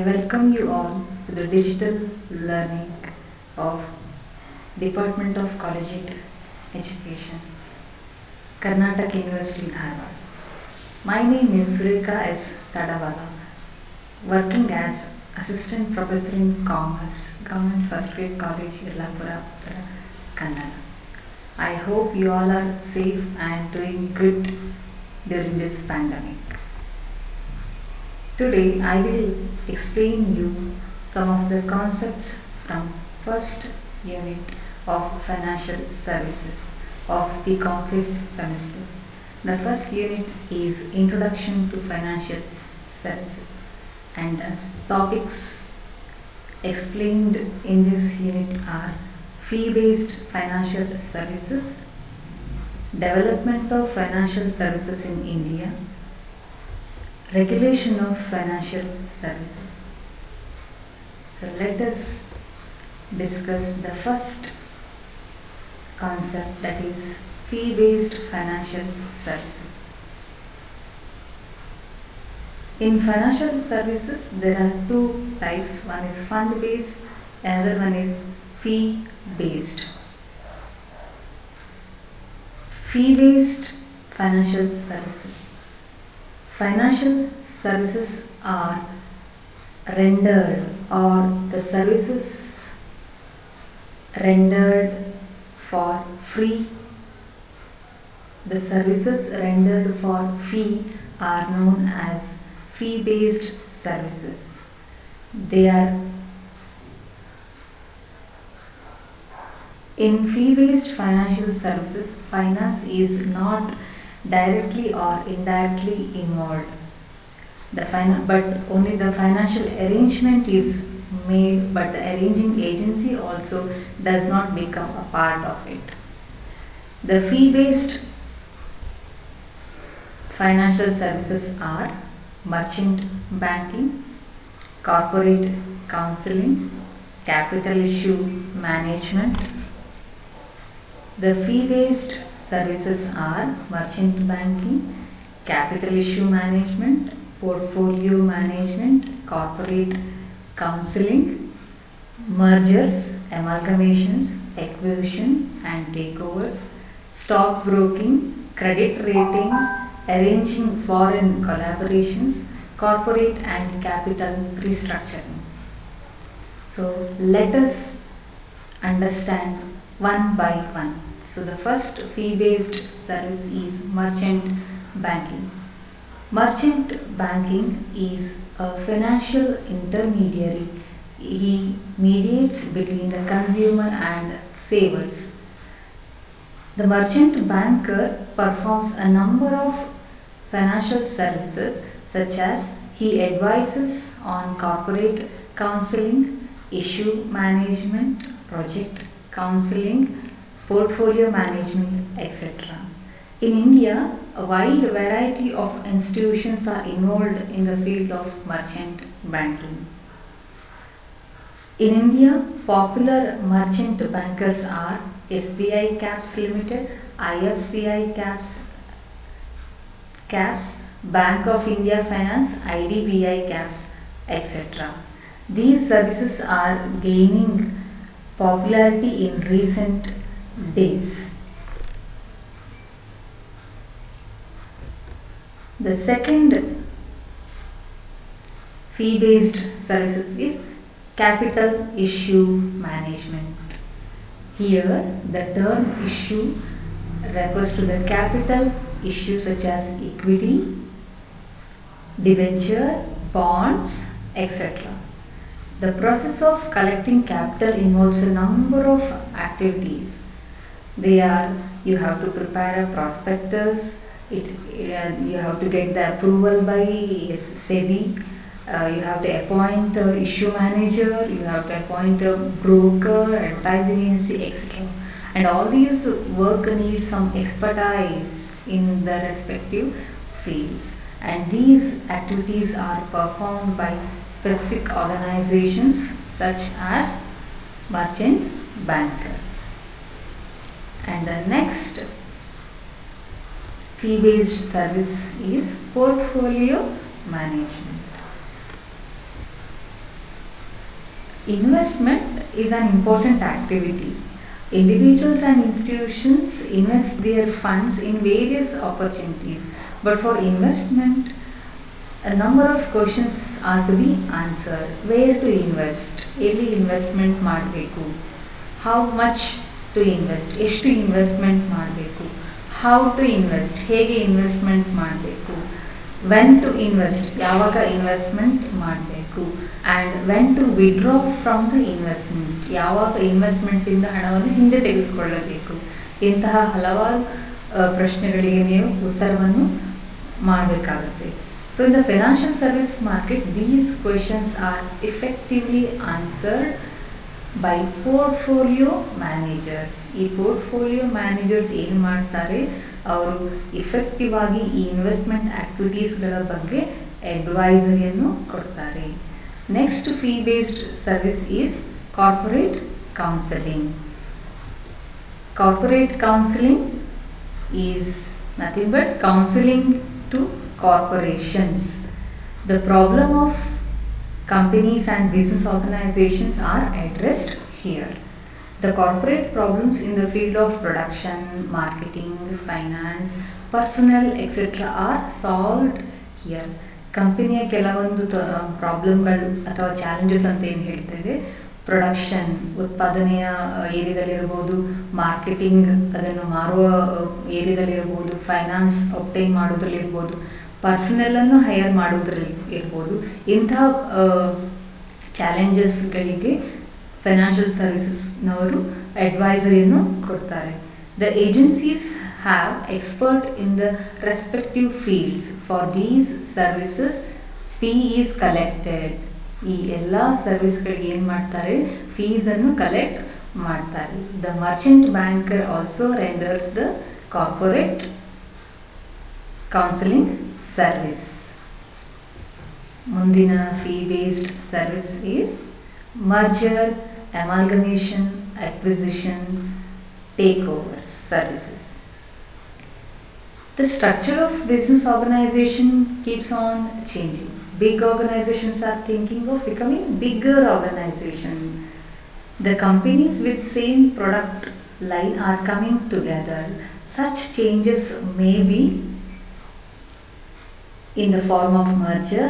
welcome you all to the digital learning of Department of Collegiate Education, Karnataka University, Dharwad. My name is Surekha S. Tadawala, working as Assistant Professor in Commerce, Government First Grade College, Yellapura, Uttara Kannada. I hope you all are safe and doing good during this pandemic. Today I will explain you some of the concepts from first unit of Financial Services of BCom 5th semester. The first unit is Introduction to Financial Services, and the topics explained in this unit are fee-based financial services, development of financial services in India, regulation of financial services. So let us discuss the first concept, that is fee-based financial services. In financial services there are two types. One is fund-based, another one is fee-based. Fee-based financial services. Financial services are rendered, or the services rendered for free. The services rendered for fee are known as fee-based services. They are in fee-based financial services, finance is not directly or indirectly involved. But only the financial arrangement is made, but the arranging agency also does not become a part of it. The fee-based financial services are merchant banking, corporate counseling, capital issue management. The fee-based services are merchant banking, capital issue management, portfolio management, corporate counseling, mergers, amalgamations, acquisition and takeovers, stock broking, credit rating, arranging foreign collaborations, corporate and capital restructuring. So let us understand one by one. So the first fee-based service is merchant banking. Merchant banking is a financial intermediary. He mediates between the consumer and savers. The merchant banker performs a number of financial services, such as he advises on corporate counseling, issue management, project counseling, portfolio management, etc. In India, a wide variety of institutions are involved in the field of merchant banking. In India, popular merchant bankers are SBI Caps Limited, IFCI Caps, Bank of India Finance, IDBI Caps, etc. These services are gaining popularity in recent days. The second fee-based services is capital issue management. Here the term issue refers to the capital issues such as equity, debenture, bonds, etc. The process of collecting capital involves a number of activities. You have to prepare a prospectus, you have to get the approval by SEBI, you have to appoint an issue manager, you have to appoint a broker, advertising agency, etc. And all these work needs some expertise in the respective fields. And these activities are performed by specific organizations such as merchant bankers. And the next fee-based service is portfolio management. Investment is an important activity. Individuals and institutions invest their funds in various opportunities, but for investment, a number of questions are to be answered. Where to invest? ಎಲ್ಲಿ investment ಮಾಡಬೇಕು? How much to invest? ಎಷ್ಟು investment ಮಾಡಬೇಕು? How to invest? ಹೇಗೆ investment ಮಾಡಬೇಕು? When to invest? ಯಾವಾಗ investment ಮಾಡಬೇಕು? And when to withdraw from the investment? ಯಾವಾಗ ಇನ್ವೆಸ್ಟ್ಮೆಂಟಿಂದ ಹಣವನ್ನು ಹಿಂದೆ ತೆಗೆದುಕೊಳ್ಳಬೇಕು? ಇಂತಹ ಹಲವಾರು ಪ್ರಶ್ನೆಗಳಿಗೆ ನೀವು ಉತ್ತರವನ್ನು ಮಾಡಬೇಕಾಗುತ್ತೆ. So in the financial service market, these questions are effectively answered by portfolio managers. ಈ portfolio managers ಏನು ಮಾಡ್ತಾರೆ, ಅವರು ಇಫೆಕ್ಟಿವ್ ಆಗಿ ಈ ಇನ್ವೆಸ್ಟ್ಮೆಂಟ್ ಆಕ್ಟಿವಿಟೀಸ್ಗಳ ಬಗ್ಗೆ ಅಡ್ವೈಸರಿಯನ್ನು ಕೊಡ್ತಾರೆ. Next fee based service is corporate counselling. Corporate counseling is nothing but counseling to corporations. The problem of companies and business organizations are addressed here. The corporate problems in the field of production, marketing, finance, personnel, etc. are solved here. ಕಂಪನಿಯ ಕೆಲವೊಂದು ಪ್ರಾಬ್ಲಮ್ಗಳು ಅಥವಾ challenges ಅಂತ ಏನು ಹೇಳ್ತೇವೆ, production ಉತ್ಪಾದನೆಯ ಏರಿಯಾದಲ್ಲಿರ್ಬೋದು, marketing ಅದನ್ನು ಮಾರುವ ಏರಿಯಾದಲ್ಲಿರ್ಬೋದು, ಫೈನಾನ್ಸ್ ಒಬ್ಟೈನ್ ಮಾಡೋದ್ರಲ್ಲಿರ್ಬೋದು, ಪರ್ಸನಲನ್ನು ಹೈಯರ್ ಮಾಡೋದ್ರಲ್ಲಿ ಇರ್ಬೋದು. ಇಂಥ ಚಾಲೆಂಜಸ್ಗಳಿಗೆ ಫೈನಾನ್ಷಿಯಲ್ ಸರ್ವಿಸಸ್ನವರು ಅಡ್ವೈಸರಿಯನ್ನು ಕೊಡ್ತಾರೆ. The agencies have expert in the respective fields. For these services fee is collected. ಈ ಎಲ್ಲ ಸರ್ವಿಸ್ಗಳಿಗೆ ಏನು ಮಾಡ್ತಾರೆ, ಫೀಸನ್ನು ಕಲೆಕ್ಟ್ ಮಾಡ್ತಾರೆ. The merchant banker also renders the corporate counselling service. ಮುಂದಿನ fee based service is merger, amalgamation, acquisition, takeovers services. The structure of business organization keeps on changing. Big organizations are thinking of becoming bigger organizations. The companies with same product line are coming together. Such changes may be in the form of merger,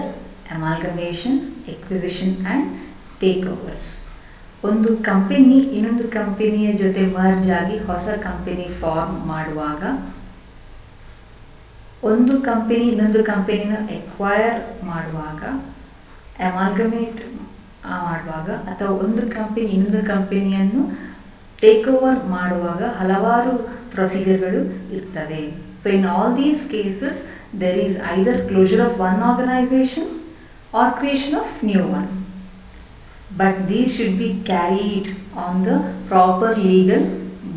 amalgamation, acquisition and takeovers. ಒಂದು company ಇನ್ನೊಂದು ಕಂಪನಿಯ ಜೊತೆ merge ಆಗಿ ಹೊಸ company form ಮಾಡುವಾಗ, ಒಂದು company ಇನ್ನೊಂದು ಕಂಪನಿನ ಎಕ್ವೈರ್ ಮಾಡುವಾಗ, ಅಮಾಲ್ಗಮೇಟ್ ಮಾಡುವಾಗ, ಅಥವಾ ಒಂದು ಕಂಪನಿ ಇನ್ನೊಂದು ಕಂಪನಿಯನ್ನು ಟೇಕ್ ಓವರ್ ಮಾಡುವಾಗ ಹಲವಾರು ಪ್ರೊಸೀಜರ್ಗಳು ಇರ್ತವೆ. So in all these cases there is either closure of one organization or creation of new one. But these should be carried on the proper legal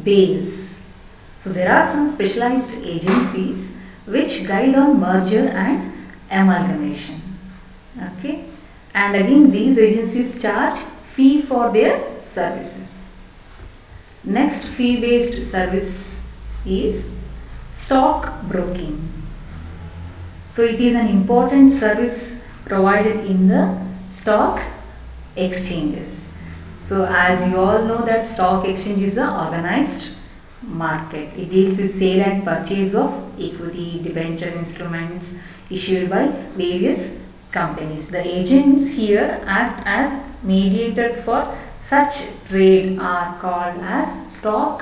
base. So there are some specialized agencies which guide on merger and amalgamation. Okay? And again these agencies charge fee for their services. Next fee based service is stock broking. So it is an important service provided in the stock exchanges. So as you all know that stock exchange is an organized market. It deals with sale and purchase of equity, debenture instruments issued by various companies. The agents here act as mediators for such trade are called as stock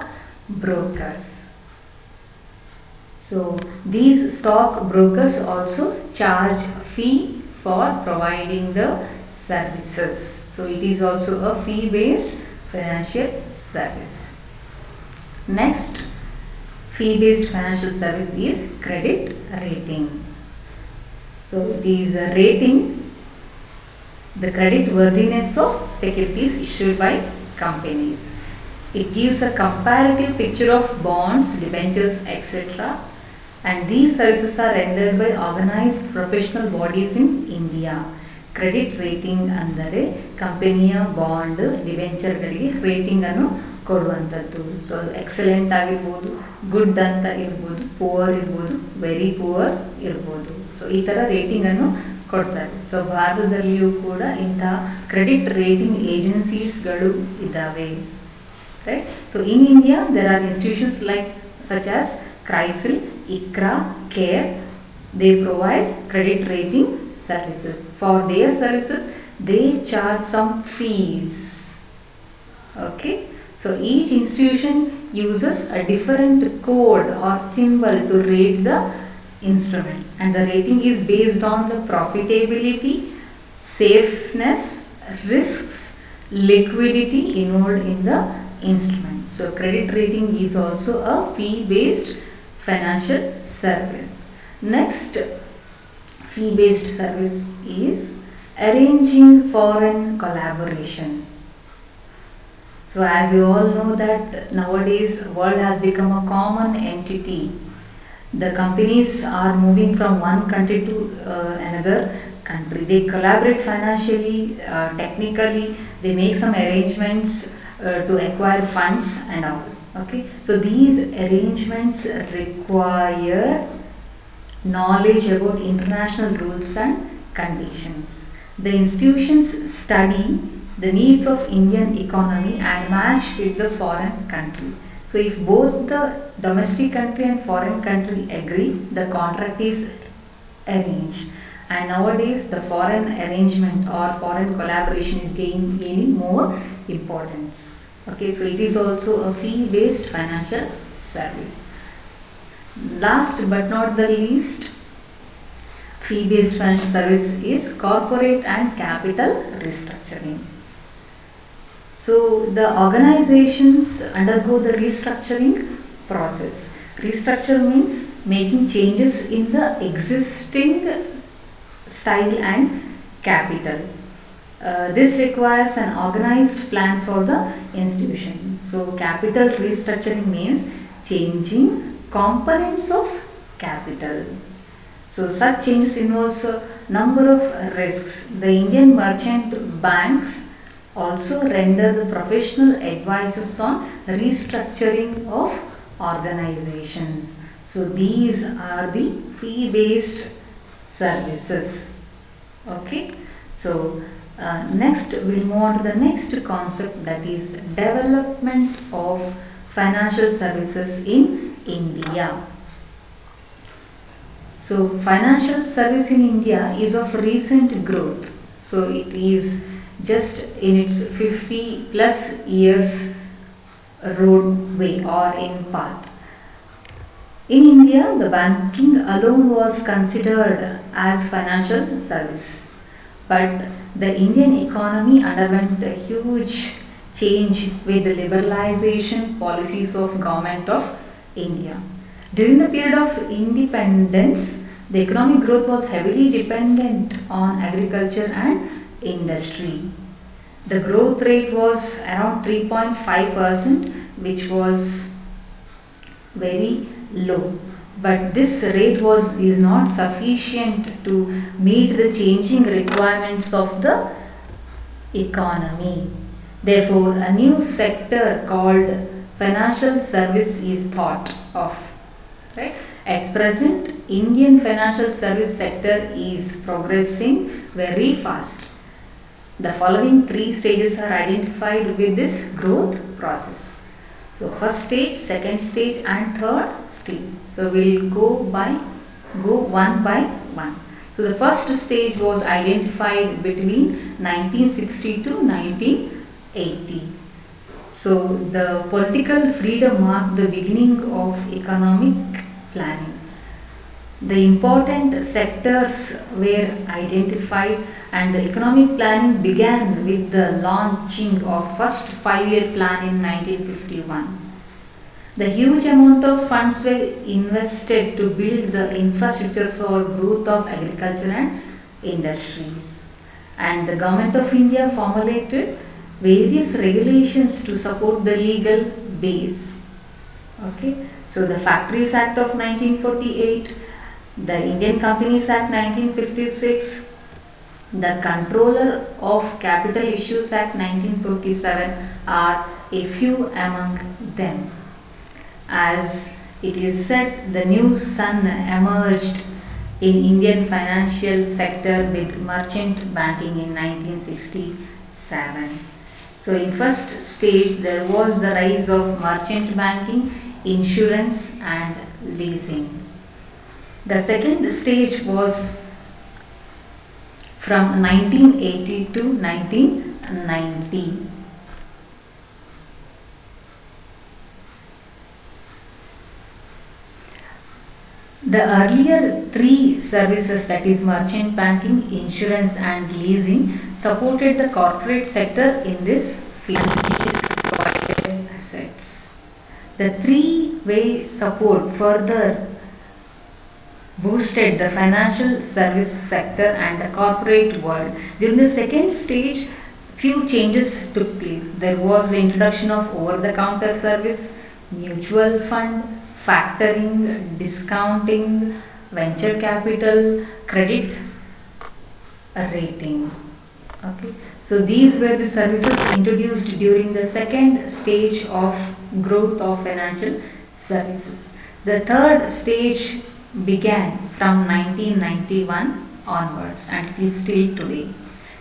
brokers. So these stock brokers also charge a fee for providing the services. So it is also a fee based financial service. Next fee based financial service is credit rating. So it is a rating the credit worthiness of securities issued by companies. It gives a comparative picture of bonds, debentures, etc. And these services are rendered by organized professional bodies in India. Credit rating ಅಂದರೆ ಕಂಪನಿಯ bond, ಡಿವೆಂಚರ್ಗಳಿಗೆ ರೇಟಿಂಗನ್ನು ಕೊಡುವಂಥದ್ದು. So excellent ಆಗಿರ್ಬೋದು, good ಅಂತ ಇರ್ಬೋದು, poor ಇರ್ಬೋದು, very poor ಇರ್ಬೋದು. So ಈ ಥರ ರೇಟಿಂಗನ್ನು ಕೊಡ್ತಾರೆ. ಸೊ ಭಾರತದಲ್ಲಿಯೂ ಕೂಡ ಇಂಥ ಕ್ರೆಡಿಟ್ ರೇಟಿಂಗ್ ಏಜೆನ್ಸೀಸ್ಗಳು ಇದ್ದಾವೆ. Right. So in India there are institutions like such as CRISIL, ICRA, CARE. They provide credit rating services. For their services, they charge some fees. Okay. So each institution uses a different code or symbol to rate the instrument, and the rating is based on the profitability, safeness, risks, liquidity involved in the instrument. So credit rating is also a fee-based financial service. Next fee-based service is arranging foreign collaborations. So as you all know that nowadays world has become a common entity. The companies are moving from one country to another country. They collaborate financially, technically. They make some arrangements to acquire funds and all. Okay. So these arrangements require knowledge about international rules and conditions. The institutions study the needs of Indian economy and match with the foreign country. So if both the domestic country and foreign country agree, the contract is arranged. And nowadays the foreign arrangement or foreign collaboration is gaining more importance. Okay, so it is also a fee-based financial service. Last but not the least, fee-based financial service is corporate and capital restructuring. So the organizations undergo the restructuring process. Restructure means making changes in the existing style and capital. This requires an organized plan for the institution. So capital restructuring means changing components of capital. So such changes involves a number of risks. The Indian merchant banks also render the professional advices on restructuring of organizations. So these are the fee-based services. Okay. So next we'll move on to the next concept, that is development of financial services in India. So financial service in India is of recent growth. So it is just in its 50 plus years roadway or in path. In India, the banking alone was considered as financial service, but the Indian economy underwent a huge change with the liberalization policies of Government of India. During the period of independence, the economic growth was heavily dependent on agriculture and industry. The growth rate was around 3.5%, which was very low. But this rate is not sufficient to meet the changing requirements of the economy. Therefore, a new sector called financial service is thought of. Right? At present, Indian financial service sector is progressing very fast. The following 3 stages are identified with this growth process. So first stage, second stage and third stage. So we'll go one by one. So the first stage was identified between 1960 to 1980. So the political freedom marked the beginning of economic planning. The important sectors were identified and the economic planning began with the launching of first 5-year plan in 1951. The huge amount of funds were invested to build the infrastructure for growth of agriculture and industries. And the Government of India formulated various regulations to support the legal base. Okay. So the Factories Act of 1948, the Indian Companies Act 1956, the Controller of Capital Issues Act 1957 are a few among them. As it is said, the new sun emerged in Indian financial sector with merchant banking in 1967. So in first stage there was the rise of merchant banking, insurance and leasing. The second stage was from 1980 to 1990. The earlier three services, that is merchant banking, insurance and leasing, supported the corporate sector in this field, which is provided assets. The three-way support further boosted the financial service sector and the corporate world. During the second stage, few changes took place. There was the introduction of over-the-counter service, mutual fund, factoring, discounting, venture capital, credit rating. Okay, so these were the services introduced during the second stage of growth of financial services. The third stage began from 1991 onwards and it is still today.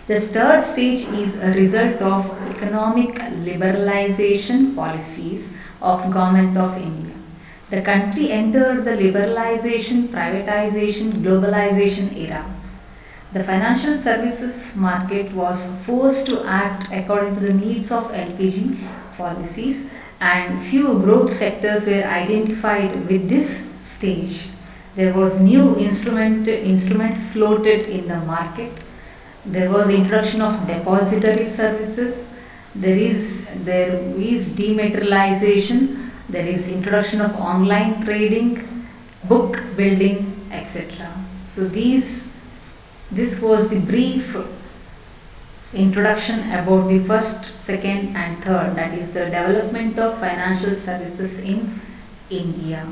The third stage is a result of economic liberalization policies of Government of India. The country entered the liberalization, privatization, globalization era. The financial services market was forced to act according to the needs of LPG policies and few growth sectors were identified with this stage. There was new instruments floated in the market. There was the introduction of depository services. There is dematerialization. There is introduction of online trading, book building, etc. So this was the brief introduction about the first, second and third, that is the development of financial services in India.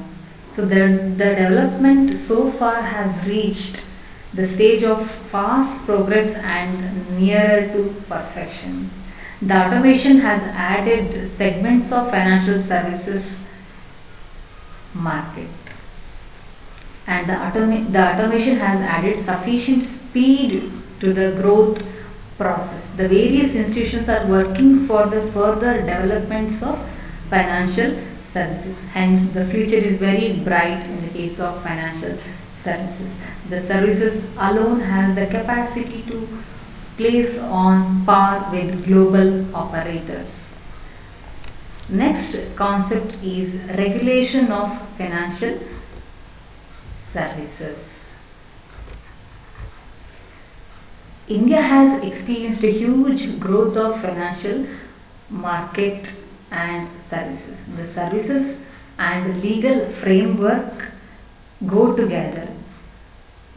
So the development so far has reached the stage of fast progress and nearer to perfection. The automation has added segments of financial services market, and the automation has added sufficient speed to the growth process. The various institutions are working for the further developments of financial services. Hence, the future is very bright in the case of financial services. The services alone has the capacity to place on par with global operators. Next concept is regulation of financial services. India has experienced a huge growth of financial market and services. The services and legal framework go together.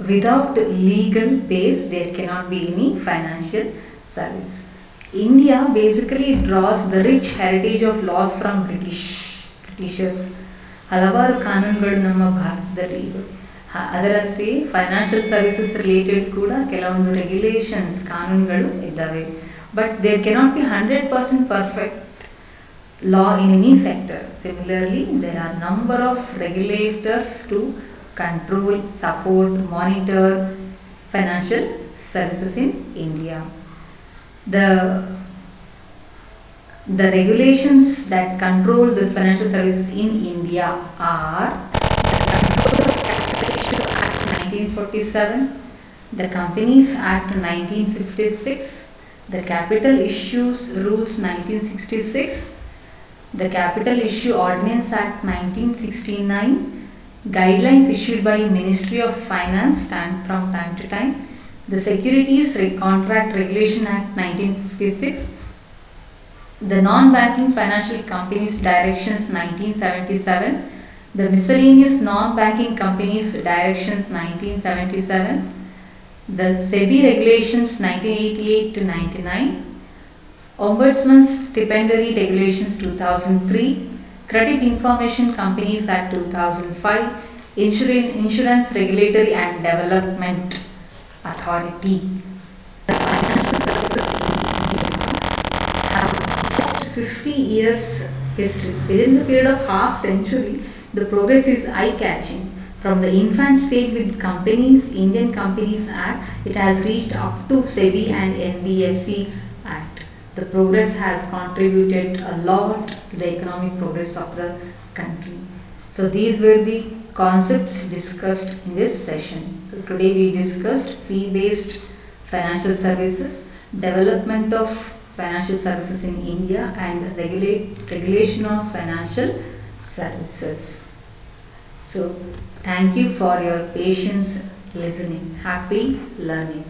Without legal base, there cannot be any financial service. India basically draws the rich heritage of laws from Britishers. ಹಲವಾರು ಕಾನೂನುಗಳು ನಮ್ಮ ಭಾರತದಲ್ಲಿ ಇವೆ. ಅದರಂತೆ financial services related ಕೂಡ ಕೆಲವೊಂದು regulations ಕಾನೂನುಗಳು ಇದ್ದಾವೆ. But there cannot be 100% perfect law in any sector. Similarly, there are number of regulators to control, support, monitor financial services in India. The regulations that control the financial services in India are the Control of Capital Issue Act 1947, the Companies Act 1956, the Capital Issues Rules 1966, the Capital Issue Ordinance Act 1969, guidelines issued by Ministry of Finance from time to time, the Securities Contract Regulation Act 1956, the Non-Banking Financial Companies Directions 1977, the Miscellaneous Non-Banking Companies Directions 1977, the SEBI Regulations 1988 to 99, Ombudsman's Stipendiary Regulations 2003, Credit Information Companies Act 2005, Insurance Regulatory and Development Authority. The financial services in India have just 50 years history. Within the period of half century, the progress is eye-catching. From the infant stage with companies, Indian Companies Act, it has reached up to SEBI and NBFC Act. The progress has contributed a lot to the economic progress of the country. So these were the concepts discussed in this session. So today we discussed fee-based financial services, development of financial services in India, and regulation of financial services. So thank you for your patience listening. Happy learning.